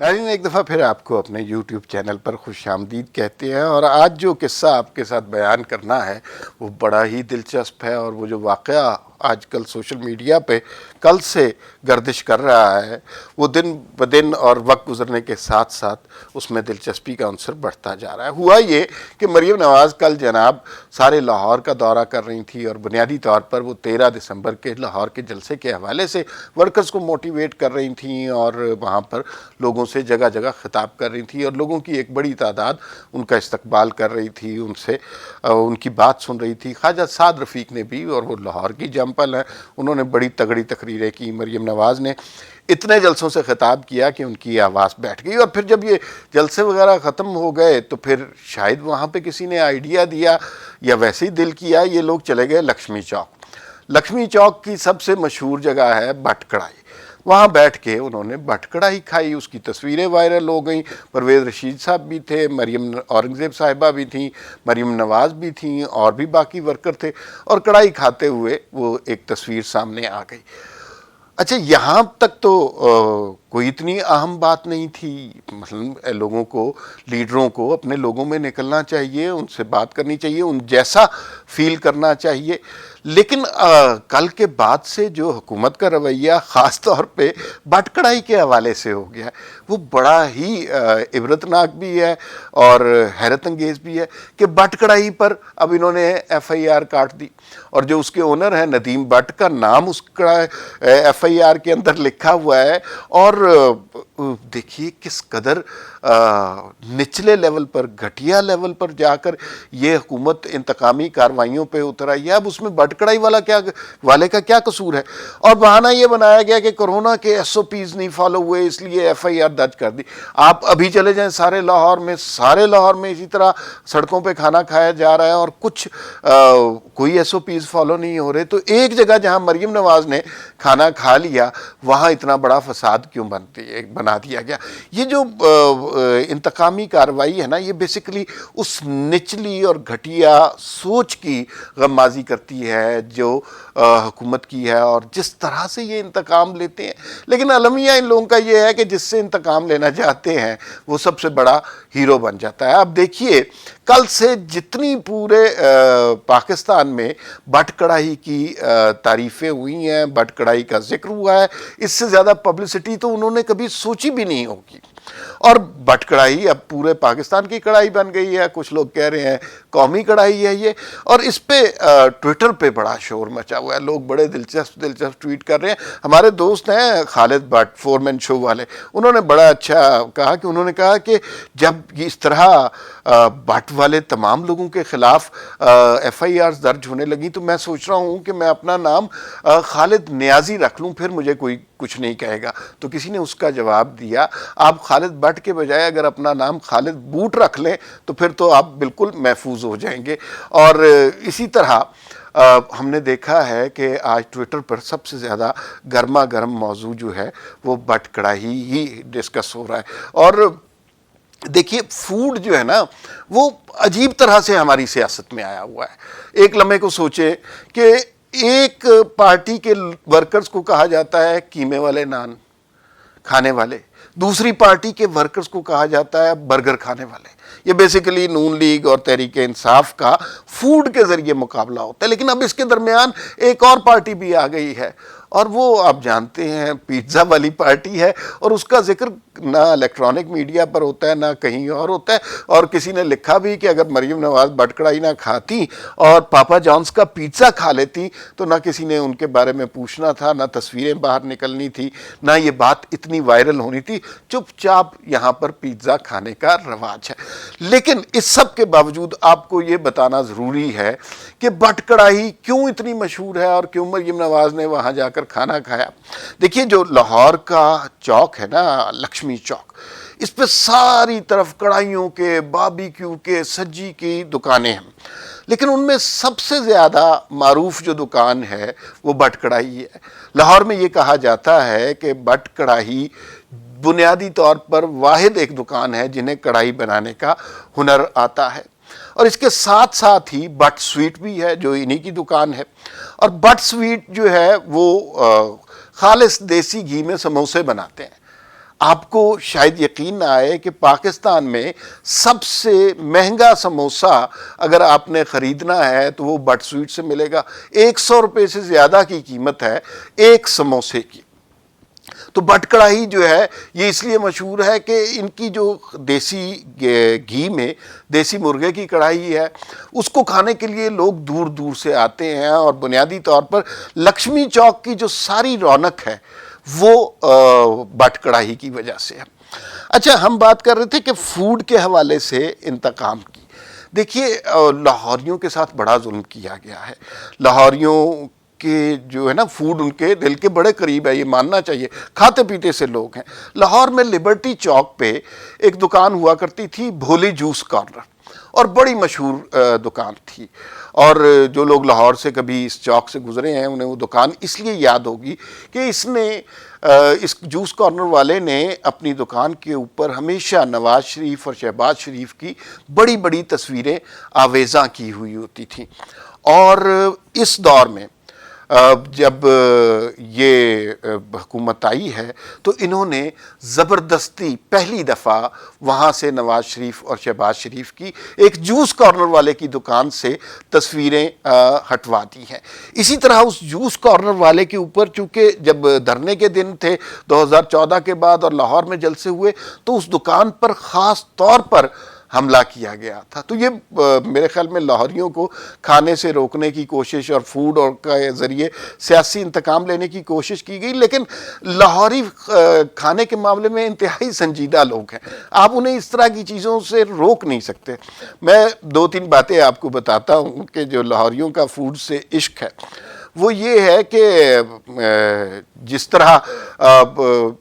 ناظرین، ایک دفعہ پھر آپ کو اپنے یوٹیوب چینل پر خوش آمدید کہتے ہیں، اور آج جو قصہ آپ کے ساتھ بیان کرنا ہے وہ بڑا ہی دلچسپ ہے، اور وہ جو واقعہ آج کل سوشل میڈیا پہ کل سے گردش کر رہا ہے وہ دن بدن اور وقت گزرنے کے ساتھ ساتھ اس میں دلچسپی کا عنصر بڑھتا جا رہا ہے۔ ہوا یہ کہ مریم نواز کل جناب سارے لاہور کا دورہ کر رہی تھی، اور بنیادی طور پر وہ 13 دسمبر کے لاہور کے جلسے کے حوالے سے ورکرز کو موٹیویٹ کر رہی تھیں، اور وہاں پر لوگوں سے جگہ جگہ خطاب کر رہی تھی، اور لوگوں کی ایک بڑی تعداد ان کا استقبال کر رہی تھی، ان سے ان کی بات سن رہی تھی۔ خواجہ سعد رفیق نے بھی، اور وہ لاہور کی جمپل ہیں، انہوں نے بڑی تگڑی تقریریں کی۔ مریم نواز نے اتنے جلسوں سے خطاب کیا کہ ان کی آواز بیٹھ گئی، اور پھر جب یہ جلسے وغیرہ ختم ہو گئے تو پھر شاید وہاں پہ کسی نے آئیڈیا دیا یا ویسے ہی دل کیا، یہ لوگ چلے گئے لکشمی چوک۔ لکشمی چوک کی سب سے مشہور جگہ ہے بٹ کڑائی، وہاں بیٹھ کے انہوں نے بٹ کڑائی کھائی، اس کی تصویریں وائرل ہو گئیں۔ پرویز رشید صاحب بھی تھے، مریم اورنگزیب صاحبہ بھی تھیں، مریم نواز بھی تھیں، اور بھی باقی ورکر تھے، اور کڑائی کھاتے ہوئے وہ ایک تصویر سامنے آ گئی۔ اچھا، یہاں تک تو کوئی اتنی اہم بات نہیں تھی۔ مثلا لوگوں کو، لیڈروں کو اپنے لوگوں میں نکلنا چاہیے، ان سے بات کرنی چاہیے، ان جیسا فیل کرنا چاہیے، لیکن کل کے بعد سے جو حکومت کا رویہ خاص طور پہ بٹ کڑائی کے حوالے سے ہو گیا ہے، وہ بڑا ہی عبرتناک بھی ہے اور حیرت انگیز بھی ہے کہ بٹ کڑائی پر اب انہوں نے ایف آئی آر کاٹ دی، اور جو اس کے اونر ہیں ندیم بٹ کا نام اس ایف آئی آر کے اندر لکھا ہوا ہے، اور دیکھیے کس قدر نچلے لیول پر، گھٹیا لیول پر جا کر یہ حکومت انتقامی کارروائیوں پہ اتر آئی ہے۔ اب اس میں بٹ کڑائی والے کا کیا قصور ہے؟ اور بہانہ یہ بنایا گیا کہ کورونا کے ایس او پیز نہیں فالو ہوئے، اس لیے ایف آئی آر درج کر دی۔ آپ ابھی چلے جائیں سارے لاہور میں اسی طرح سڑکوں پہ کھانا کھایا جا رہا ہے، اور کچھ کوئی ایس او پیز فالو نہیں ہو رہے۔ تو ایک جگہ جہاں مریم نواز نے کھانا کھا لیا وہاں اتنا بڑا فساد کیوں بنا دیا گیا؟ یہ جو انتقامی کارروائی ہے نا، یہ بیسیکلی اس نچلی اور گھٹیا سوچ کی غمازی کرتی ہے جو حکومت کی ہے، اور جس طرح سے یہ انتقام لیتے ہیں۔ لیکن المیہ ان لوگوں کا یہ ہے کہ جس سے انتقام لینا چاہتے ہیں وہ سب سے بڑا ہیرو بن جاتا ہے۔ اب دیکھیے کل سے جتنی پورے پاکستان میں بٹ کڑائی کی تعریفیں ہوئی ہیں، بٹ کڑائی کا ذکر ہوا ہے، اس سے زیادہ پبلسٹی تو انہوں نے کبھی سوچی بھی نہیں ہوگی۔ اور بٹ کڑائی اب پورے پاکستان کی کڑائی بن گئی ہے، کچھ لوگ کہہ رہے ہیں قومی کڑائی ہے یہ، اور اس پہ ٹویٹر پہ بڑا شور مچا ہوا ہے، لوگ بڑے دلچسپ ٹویٹ کر رہے ہیں۔ ہمارے دوست ہیں خالد بٹ، فور مین شو والے، انہوں نے بڑا اچھا کہا کہ انہوں نے کہا کہ جب اس طرح بٹ والے تمام لوگوں کے خلاف ایف آئی آرز درج ہونے لگی تو میں سوچ رہا ہوں کہ میں اپنا نام خالد نیازی رکھ لوں، پھر مجھے کوئی کچھ نہیں کہے گا۔ تو کسی نے اس کا جواب دیا، آپ خالد بٹ کے بجائے اگر اپنا نام خالد بوٹ رکھ لیں تو پھر تو آپ بالکل محفوظ ہو جائیں گے۔ اور اسی طرح ہم نے دیکھا ہے کہ آج ٹویٹر پر سب سے زیادہ گرما گرم موضوع جو ہے وہ بٹ کڑائی ہی ڈسکس ہو رہا ہے۔ اور دیکھیے فوڈ جو ہے نا وہ عجیب طرح سے ہماری سیاست میں آیا ہوا ہے۔ ایک لمحے کو سوچے کہ ایک پارٹی کے ورکرز کو کہا جاتا ہے قیمے والے نان کھانے والے، دوسری پارٹی کے ورکرز کو کہا جاتا ہے برگر کھانے والے۔ یہ بیسیکلی نون لیگ اور تحریک انصاف کا فوڈ کے ذریعے مقابلہ ہوتا ہے، لیکن اب اس کے درمیان ایک اور پارٹی بھی آ گئی ہے، اور وہ آپ جانتے ہیں پیزا والی پارٹی ہے، اور اس کا ذکر نہ الیکٹرانک میڈیا پر ہوتا ہے نہ کہیں اور ہوتا ہے۔ اور کسی نے لکھا بھی کہ اگر مریم نواز بٹ کڑائی نہ کھاتی اور پاپا جانس کا پیزا کھا لیتی تو نہ کسی نے ان کے بارے میں پوچھنا تھا، نہ تصویریں باہر نکلنی تھی، نہ یہ بات اتنی وائرل ہونی تھی۔ چپ چاپ یہاں پر پیزا کھانے کا رواج ہے۔ لیکن اس سب کے باوجود آپ کو یہ بتانا ضروری ہے کہ بٹ کڑائی کیوں اتنی مشہور ہے اور کیوں مریم نواز نے وہاں جا کر کھانا کھایا۔ دیکھیے جو لاہور کا چوک ہے نا، لکشمی چوک، اس پہ ساری طرف کڑائیوں کے، باربیکیو کے، سجی کی دکانیں ہیں، لیکن ان میں سب سے زیادہ معروف جو دکان ہے وہ بٹ کڑائی ہے۔ لاہور میں یہ کہا جاتا ہے کہ بٹ کڑائی بنیادی طور پر واحد ایک دکان ہے جنہیں کڑائی بنانے کا ہنر آتا ہے، اور اس کے ساتھ ساتھ ہی بٹ سویٹ بھی ہے جو انہی کی دکان ہے۔ اور بٹ سویٹ جو ہے وہ خالص دیسی گھی میں سموسے بناتے ہیں۔ آپ کو شاید یقین نہ آئے کہ پاکستان میں سب سے مہنگا سموسہ اگر آپ نے خریدنا ہے تو وہ بٹ سویٹ سے ملے گا. 100 روپے سے زیادہ کی قیمت ہے ایک سموسے کی. تو بٹ کڑاہی جو ہے یہ اس لیے مشہور ہے کہ ان کی جو دیسی گھی میں دیسی مرغے کی کڑاہی ہے اس کو کھانے کے لیے لوگ دور دور سے آتے ہیں, اور بنیادی طور پر لکشمی چوک کی جو ساری رونق ہے وہ بٹ کڑاہی کی وجہ سے ہے. اچھا, ہم بات کر رہے تھے کہ فوڈ کے حوالے سے انتقام کی. دیکھیے, لاہوریوں کے ساتھ بڑا ظلم کیا گیا ہے. لاہوریوں کہ جو ہے نا فوڈ ان کے دل کے بڑے قریب ہے, یہ ماننا چاہیے, کھاتے پیتے سے لوگ ہیں. لاہور میں لبرٹی چوک پہ ایک دکان ہوا کرتی تھی, بھولی جوس کارنر, اور بڑی مشہور دکان تھی. اور جو لوگ لاہور سے کبھی اس چوک سے گزرے ہیں انہیں وہ دکان اس لیے یاد ہوگی کہ اس جوس کارنر والے نے اپنی دکان کے اوپر ہمیشہ نواز شریف اور شہباز شریف کی بڑی بڑی تصویریں آویزاں کی ہوئی ہوتی تھیں. اور اس دور میں جب یہ حکومت آئی ہے تو انہوں نے زبردستی پہلی دفعہ وہاں سے نواز شریف اور شہباز شریف کی ایک جوس کارنر والے کی دکان سے تصویریں ہٹوا دی ہیں. اسی طرح اس جوس کارنر والے کے اوپر چونکہ جب دھرنے کے دن تھے 2014 کے بعد اور لاہور میں جلسے ہوئے تو اس دکان پر خاص طور پر حملہ کیا گیا تھا. تو یہ میرے خیال میں لاہوریوں کو کھانے سے روکنے کی کوشش اور فوڈ اور کے ذریعے سیاسی انتقام لینے کی کوشش کی گئی, لیکن لاہوری کھانے کے معاملے میں انتہائی سنجیدہ لوگ ہیں. آپ انہیں اس طرح کی چیزوں سے روک نہیں سکتے. میں 2-3 باتیں آپ کو بتاتا ہوں کہ جو لاہوریوں کا فوڈ سے عشق ہے وہ یہ ہے کہ جس طرح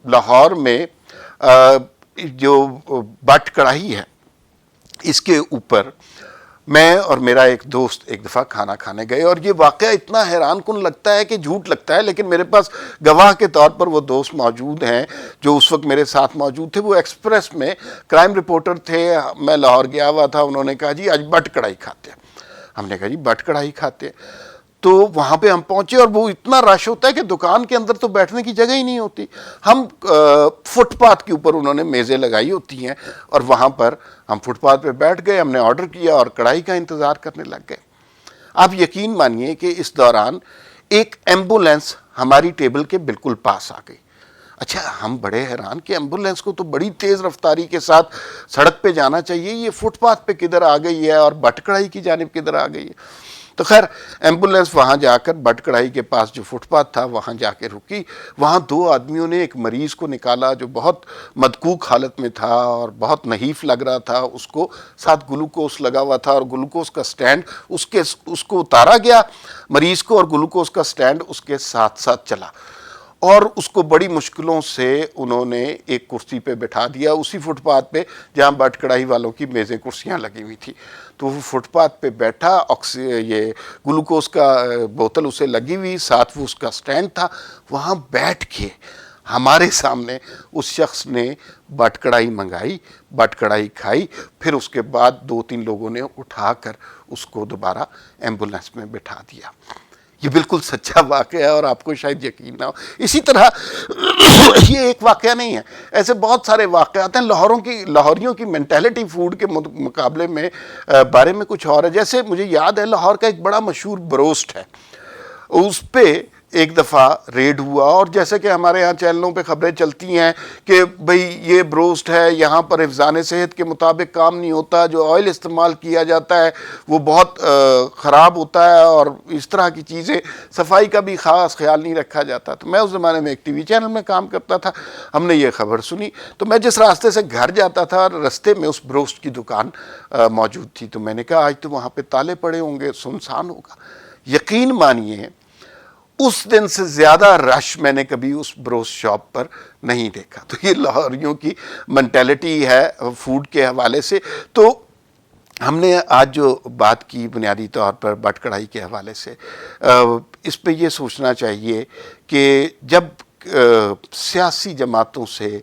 لاہور میں جو بٹ کڑاہی ہے اس کے اوپر میں اور میرا ایک دوست ایک دفعہ کھانا کھانے گئے, اور یہ واقعہ اتنا حیران کن لگتا ہے کہ جھوٹ لگتا ہے, لیکن میرے پاس گواہ کے طور پر وہ دوست موجود ہیں جو اس وقت میرے ساتھ موجود تھے. وہ ایکسپریس میں کرائم رپورٹر تھے, میں لاہور گیا ہوا تھا. انہوں نے کہا جی آج بٹ کڑاہی کھاتے ہیں. ہم نے کہا جی بٹ کڑاہی کھاتے ہیں. تو وہاں پہ ہم پہنچے اور وہ اتنا رش ہوتا ہے کہ دکان کے اندر تو بیٹھنے کی جگہ ہی نہیں ہوتی. ہم فٹ پاتھ کے اوپر انہوں نے میزیں لگائی ہوتی ہیں اور وہاں پر ہم فٹ پاتھ پہ بیٹھ گئے, ہم نے آرڈر کیا اور کڑاہی کا انتظار کرنے لگ گئے. آپ یقین مانیے کہ اس دوران ایک ایمبولینس ہماری ٹیبل کے بالکل پاس آ گئی. اچھا, ہم بڑے حیران کہ ایمبولینس کو تو بڑی تیز رفتاری کے ساتھ سڑک پہ جانا چاہیے, یہ فٹ پاتھ پہ کدھر آ گئی ہے اور بٹ کڑاہی کی جانب کدھر آ گئی ہے. تو خیر ایمبولینس وہاں جا کر بٹ کڑاہی کے پاس جو فٹ پاتھ تھا وہاں جا کے رکی. وہاں 2 آدمیوں نے ایک مریض کو نکالا جو بہت مدکوک حالت میں تھا اور بہت نحیف لگ رہا تھا. اس کو ساتھ گلوکوز لگا ہوا تھا اور گلوکوز کا سٹینڈ اس کو اتارا گیا مریض کو, اور گلوکوز کا سٹینڈ اس کے ساتھ ساتھ چلا, اور اس کو بڑی مشکلوں سے انہوں نے ایک کرسی پہ بٹھا دیا اسی فٹ پاتھ پہ جہاں بٹ کڑاہی والوں کی میزیں کرسیاں لگی ہوئی تھی. تو وہ فٹ پاتھ پہ بیٹھا, یہ گلوکوز کا بوتل اسے لگی ہوئی, ساتھ وہ اس کا سٹینڈ تھا. وہاں بیٹھ کے ہمارے سامنے اس شخص نے بٹ کڑاہی منگائی, بٹ کڑاہی کھائی, پھر اس کے بعد 2-3 لوگوں نے اٹھا کر اس کو دوبارہ ایمبولینس میں بٹھا دیا. یہ بالکل سچا واقعہ ہے اور آپ کو شاید یقین نہ ہو. اسی طرح یہ ایک واقعہ نہیں ہے, ایسے بہت سارے واقعات ہیں. لاہوریوں کی مینٹیلٹی فوڈ کے مقابلے میں بارے میں کچھ اور ہے. جیسے مجھے یاد ہے لاہور کا ایک بڑا مشہور بروسٹ ہے, اس پہ ایک دفعہ ریڈ ہوا, اور جیسے کہ ہمارے ہاں چینلوں پہ خبریں چلتی ہیں کہ بھئی یہ بروسٹ ہے, یہاں پر حفظان صحت کے مطابق کام نہیں ہوتا, جو آئل استعمال کیا جاتا ہے وہ بہت خراب ہوتا ہے, اور اس طرح کی چیزیں, صفائی کا بھی خاص خیال نہیں رکھا جاتا. تو میں اس زمانے میں ایک ٹی وی چینل میں کام کرتا تھا, ہم نے یہ خبر سنی. تو میں جس راستے سے گھر جاتا تھا راستے میں اس بروسٹ کی دکان موجود تھی, تو میں نے کہا آج تو وہاں پہ تالے پڑے ہوں گے, سنسان ہوگا. یقین مانیے اس دن سے زیادہ رش میں نے کبھی اس بروسٹ شاپ پر نہیں دیکھا. تو یہ لاہوریوں کی مینٹیلٹی ہے فوڈ کے حوالے سے. تو ہم نے آج جو بات کی بنیادی طور پر بٹ کڑاہی کے حوالے سے, اس پہ یہ سوچنا چاہیے کہ جب سیاسی جماعتوں سے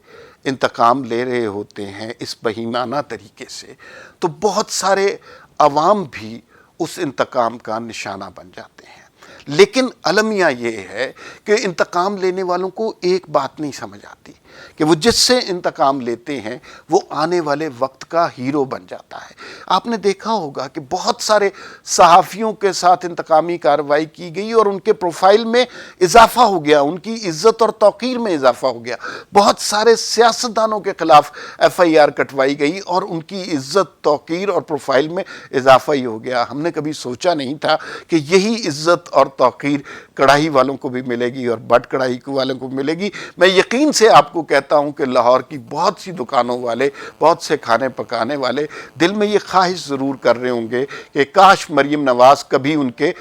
انتقام لے رہے ہوتے ہیں اس بہیمانہ طریقے سے, تو بہت سارے عوام بھی اس انتقام کا نشانہ بن جاتے ہیں. لیکن المیہ یہ ہے کہ انتقام لینے والوں کو ایک بات نہیں سمجھ آتی کہ وہ جس سے انتقام لیتے ہیں وہ آنے والے وقت کا ہیرو بن جاتا ہے۔ آپ نے دیکھا ہوگا کہ بہت سارے صحافیوں کے ساتھ انتقامی کارروائی کی گئی اور ان کے پروفائل میں اضافہ ہو گیا، ان کی عزت اور توقیر میں اضافہ ہو گیا۔ بہت سارے سیاستدانوں کے خلاف ایف آئی آر کٹوائی گئی اور ان کی عزت، توقیر اور پروفائل میں اضافہ ہی ہو گیا۔ ہم نے کبھی سوچا نہیں تھا کہ یہی عزت اور توقیر کڑاہی والوں کو بھی ملے گی اور بٹ کڑاہی والوں کو ملے گی۔ میں یقین سے آپ کو کہتا ہوں کہ لاہور کی بہت سی دکانوں والے، بہت سے کھانے پکانے والے دل میں یہ خواہش ضرور کر رہے ہوں گے کہ کاش مریم نواز کبھی ان کے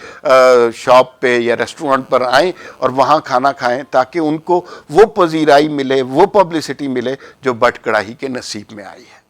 شاپ پہ یا ریسٹورنٹ پر آئیں اور وہاں کھانا کھائیں تاکہ ان کو وہ پذیرائی ملے، وہ پبلسٹی ملے جو بٹ کڑاہی کے نصیب میں آئی ہے۔